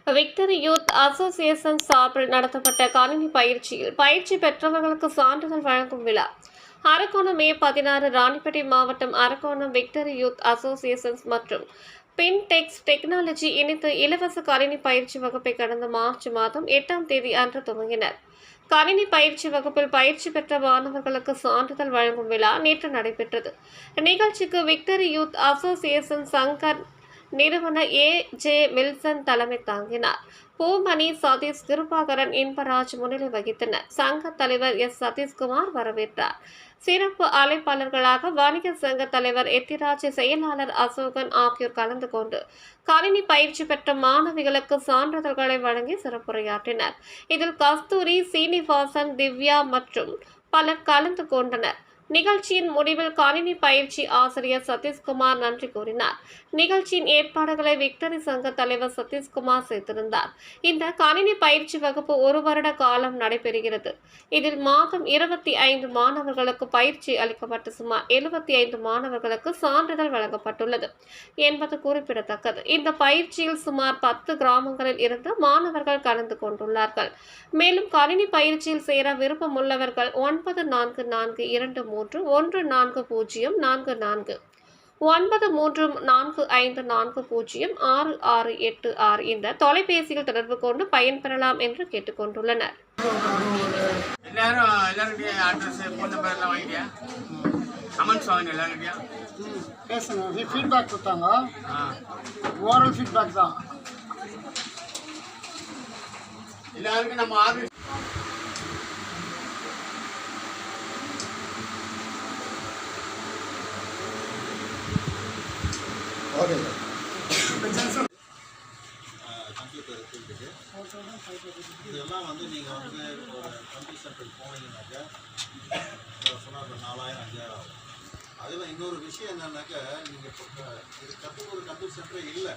Victory youth association சார்பில் நடத்தப்பட்ட கணினி பயிற்சியில் பயிற்சி பெற்றவர்களுக்கு சான்றிதழ் வழங்கும் விழா அரக்கோணம் மே 16 ராணிப்பேட்டை மாவட்டம் அரக்கோணம் விக்டரி யூத் அசோசியேஷன்ஸ் மற்றும் பின்டெக்ஸ் டெக்னாலஜி இணைத்து இலவச கணினி பயிற்சி வகுப்பை கடந்த மார்ச் மாதம் 8ஆம் தேதி அன்று துவங்கினர். கணினி பயிற்சி வகுப்பில் பயிற்சி பெற்ற மாணவர்களுக்கு சான்றிதழ் வழங்கும் விழா நேற்று நடைபெற்றது. நிகழ்ச்சிக்கு விக்டரி யூத் அசோசியேஷன் சங்கர் நிறுவன ஏ.ஜே. வில்சன் தலைமை தாங்கினார். பூமணி, சதீஷ், கிருபாகரன், இன்பராஜ் முன்னிலை வகித்தனர். சங்க தலைவர் எஸ். சதீஷ்குமார் வரவேற்றார். சிறப்பு அழைப்பாளர்களாக வணிக சங்க தலைவர் எத்திராஜ், செயலாளர் அசோகன் ஆகியோர் கலந்து கொண்டு கணினி பயிற்சி பெற்ற மாணவிகளுக்கு சான்றிதழ்களை வழங்கி சிறப்புரையாற்றினர். இதில் கஸ்தூரி, சீனிவாசன், திவ்யா மற்றும் பலர் கலந்து கொண்டனர். நிகழ்ச்சியின் முடிவில் கணினி பயிற்சி ஆசிரியர் சதீஷ்குமார் நன்றி கூறினார். நிகழ்ச்சியின் ஏற்பாடுகளை விக்டரி சங்க தலைவர் சதீஷ்குமார் செய்திருந்தார். இந்த கணினி பயிற்சி வகுப்பு 1 வருட காலம் நடைபெறுகிறது. இதில் மாதம் 25 மாணவர்களுக்கு பயிற்சி அளிக்கப்பட்டு சுமார் 75 மாணவர்களுக்கு சான்றிதழ் வழங்கப்பட்டுள்ளது என்பது குறிப்பிடத்தக்கது. இந்த பயிற்சியில் சுமார் 10 கிராமங்களில் இருந்து மாணவர்கள் கலந்து கொண்டுள்ளார்கள். மேலும் கணினி பயிற்சியில் சேர விருப்பமுள்ளவர்கள் 9414144044 9345406686 இந்த தொலைபேசியில் தொடர்பு கொண்டு பயன்பெறலாம் என்று கேட்டுக்கொண்டுள்ளனர். ஃபீட்பேக் கொடுத்தாங்க. ஓரல் ஃபீட்பேக் தான் எல்லாருக்கும். நம்ம ஆஃபீஸ் கம்ப்யூட்டர் ஃபீல்டுக்கு இதெல்லாம் நீங்கள் ஒரு கம்ப்யூட்டர் சென்டருக்கு போனீங்கன்னாக்கா சொன்னால் 4000 5000 ஆகும். அதில் இன்னொரு விஷயம் என்னன்னாக்கா நீங்கள் இப்போ இது கற்றுக்க ஒரு கம்ப்யூட்டர் சென்டரே இல்லை.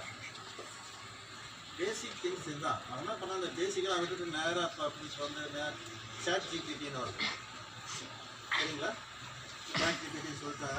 பேசிக் திங்ஸ் இதுதான். நான் என்ன பண்ணால் அந்த பேசிக்கெல்லாம் விட்டுட்டு நேராக அப்படி வந்து சாட் ஜிபிடின்னு வரும். சரிங்களா? சாட் ஜிபிடின்னு சொல்லிட்டேன்.